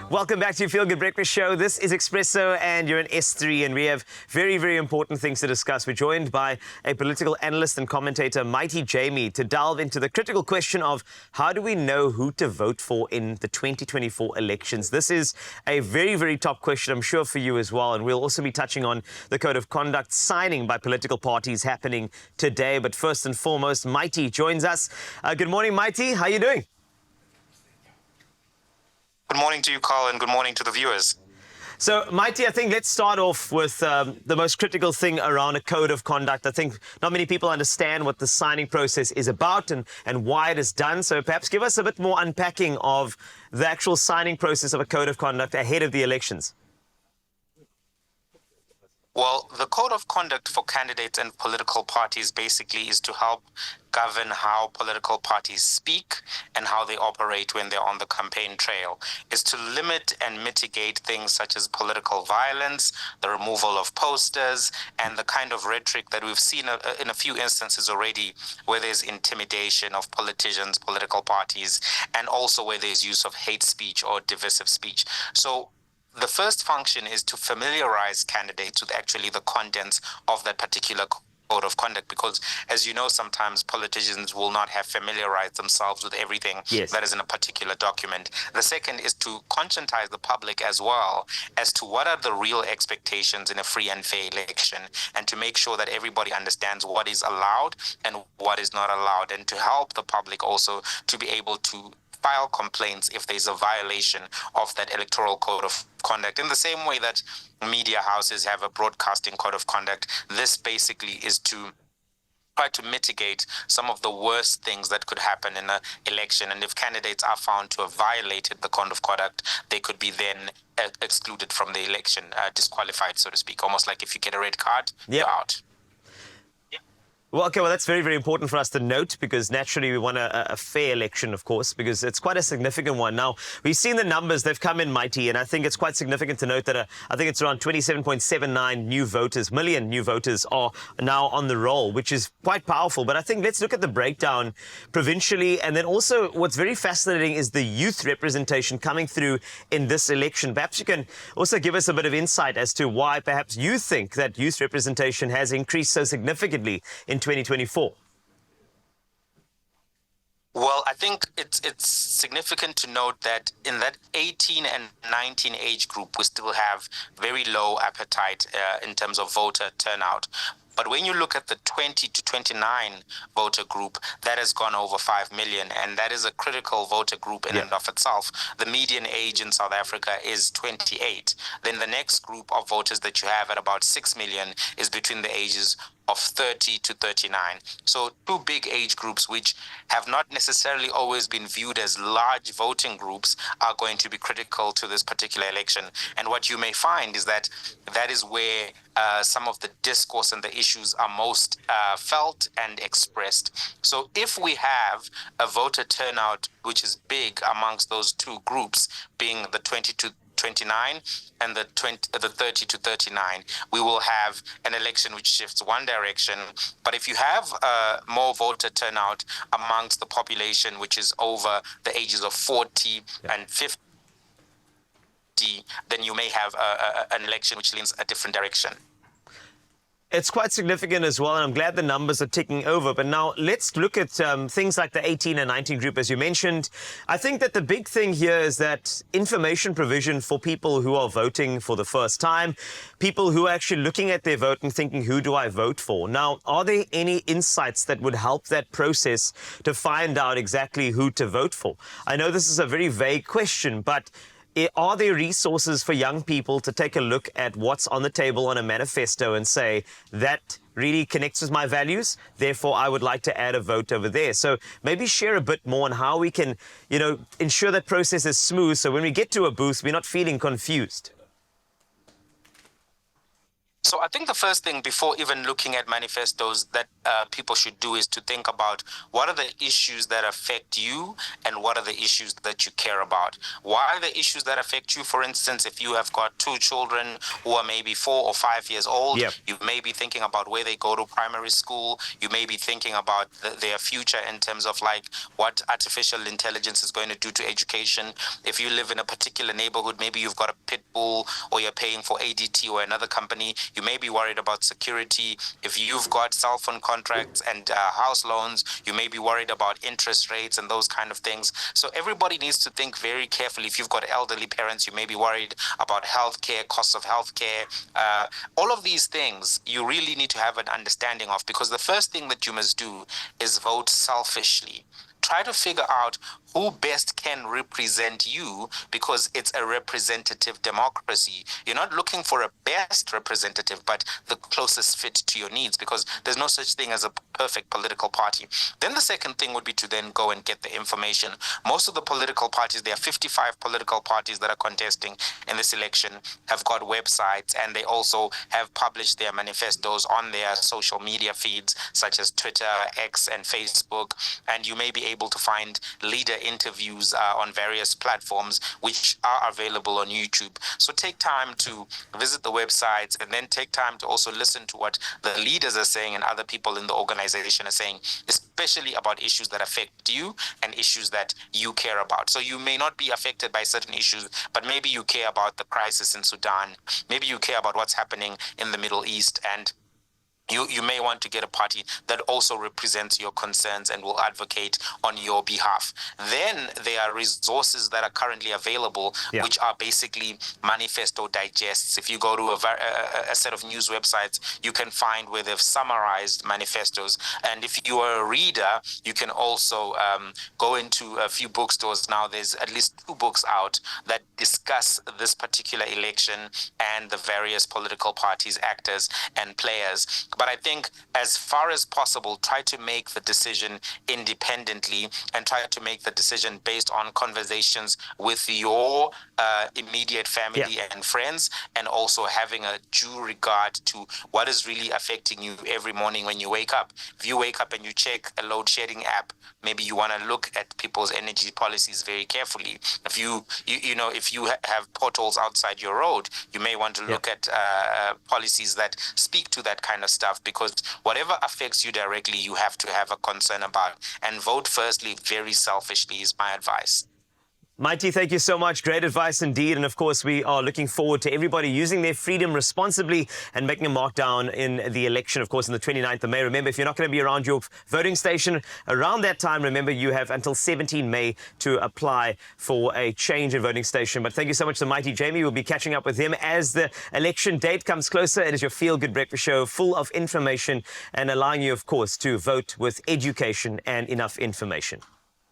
Welcome back to your Feel Good Breakfast Show. This is Expresso and you're in S3 and we have very, very important things to discuss. We're joined by a political analyst and commentator, Mighty Jamie, to delve into the critical question of how do we know who to vote for in the 2024 elections. This is a very, very top question, I'm sure, for you as well. And we'll also be touching on the Code of Conduct signing by political parties happening today. But first and foremost, Mighty joins us. Good morning, Mighty. How are you doing? Good morning to you, Carl, and good morning to the viewers. So, Mighty, I think let's start off with the most critical thing around a code of conduct. I think not many people understand what the signing process is about and why it is done. So perhaps give us a bit more unpacking of the actual signing process of a code of conduct ahead of the elections. Well, the Code of Conduct for candidates and political parties basically is to help govern how political parties speak and how they operate when they're on the campaign trail. Is to limit and mitigate things such as political violence, the removal of posters, and the kind of rhetoric that we've seen in a few instances already where there's intimidation of politicians, political parties, and also where there's use of hate speech or divisive speech. So the first function is to familiarize candidates with actually the contents of that particular code of conduct, because as you know, sometimes politicians will not have familiarized themselves with everything that is in a particular document. The second is to conscientize the public as well as to what are the real expectations in a free and fair election, and to make sure that everybody understands what is allowed and what is not allowed, and to help the public also to be able to file complaints if there's a violation of that electoral code of conduct. In the same way that media houses have a broadcasting code of conduct, this basically is to try to mitigate some of the worst things that could happen in an election. And if candidates are found to have violated the code of conduct, they could be then excluded from the election, disqualified, so to speak. Almost like if you get a red card, you're out. Well, okay, well, that's very, very important for us to note, because naturally we want a fair election, of course, because it's quite a significant one. Now, we've seen the numbers, they've come in mighty, and I think it's quite significant to note that I think it's around 27.79 million new voters are now on the roll, which is quite powerful. But I think let's look at the breakdown provincially. And then also what's very fascinating is the youth representation coming through in this election. Perhaps you can also give us a bit of insight as to why perhaps you think that youth representation has increased so significantly in 2024. Well, I think it's significant to note that in that 18 and 19 age group, we still have very low appetite in terms of voter turnout. But when you look at the 20 to 29 voter group, that has gone over 5 million, and that is a critical voter group in and of itself. The median age in South Africa is 28. Then the next group of voters that you have at about 6 million is between the ages of 30 to 39. So two big age groups which have not necessarily always been viewed as large voting groups are going to be critical to this particular election. And what you may find is that that is where some of the discourse and the issues are most felt and expressed. So if we have a voter turnout which is big amongst those two groups, being the 20 to 29 and the 30 to 39, we will have an election which shifts one direction. But if you have more voter turnout amongst the population which is over the ages of 40 and 50, then you may have an election which leans a different direction. It's quite significant as well, and I'm glad the numbers are ticking over. But now let's look at things like the 18 and 19 group, as you mentioned. I think that the big thing here is that information provision for people who are voting for the first time, people who are actually looking at their vote and thinking, who do I vote for? Now, are there any insights that would help that process to find out exactly who to vote for? I know this is a very vague question, but are there resources for young people to take a look at what's on the table on a manifesto and say, that really connects with my values, therefore I would like to add a vote over there? So maybe share a bit more on how we can, ensure that process is smooth, so when we get to a booth, we're not feeling confused. So I think the first thing before even looking at manifestos that people should do is to think about what are the issues that affect you and what are the issues that you care about. Why are the issues that affect you? For instance, if you have got 2 children who are maybe 4 or 5 years old, Yep. you may be thinking about where they go to primary school. You may be thinking about their future in terms of like what artificial intelligence is going to do to education. If you live in a particular neighborhood, maybe you've got a pit bull or you're paying for ADT or another company, you may be worried about security. If you've got cell phone contracts and house loans, you may be worried about interest rates and those kind of things. So everybody needs to think very carefully. If you've got elderly parents, you may be worried about healthcare, costs of healthcare. All of these things you really need to have an understanding of, because the first thing that you must do is vote selfishly. Try to figure out who best can represent you, because it's a representative democracy. You're not looking for a best representative, but the closest fit to your needs, because there's no such thing as a perfect political party. Then the second thing would be to then go and get the information. Most of the political parties, there are 55 political parties that are contesting in this election, have got websites, and they also have published their manifestos on their social media feeds, such as Twitter, X, and Facebook. And you may be able to find leader interviews on various platforms which are available on YouTube. So take time to visit the websites, and then take time to also listen to what the leaders are saying and other people in the organization are saying, especially about issues that affect you and issues that you care about. So you may not be affected by certain issues, but maybe you care about the crisis in Sudan. Maybe you care about what's happening in the Middle East, and you may want to get a party that also represents your concerns and will advocate on your behalf. Then there are resources that are currently available, which are basically manifesto digests. If you go to a set of news websites, you can find where they've summarized manifestos. And if you are a reader, you can also go into a few bookstores now. There's at least 2 books out that discuss this particular election and the various political parties, actors, and players. But I think as far as possible, try to make the decision independently, and try to make the decision based on conversations with your immediate family and friends, and also having a due regard to what is really affecting you every morning when you wake up. If you wake up and you check a load shedding app, maybe you want to look at people's energy policies very carefully. If you have potholes outside your road, you may want to look at policies that speak to that kind of stuff, because whatever affects you directly, you have to have a concern about. And vote firstly, very selfishly, is my advice. Mighty, thank you so much. Great advice indeed. And of course, we are looking forward to everybody using their freedom responsibly and making a mark down in the election, of course, on the 29th of May. Remember, if you're not going to be around your voting station around that time, remember, you have until 17 May to apply for a change in voting station. But thank you so much to Mighty Jamie. We'll be catching up with him as the election date comes closer. It is your Feel Good Breakfast Show, full of information and allowing you, of course, to vote with education and enough information.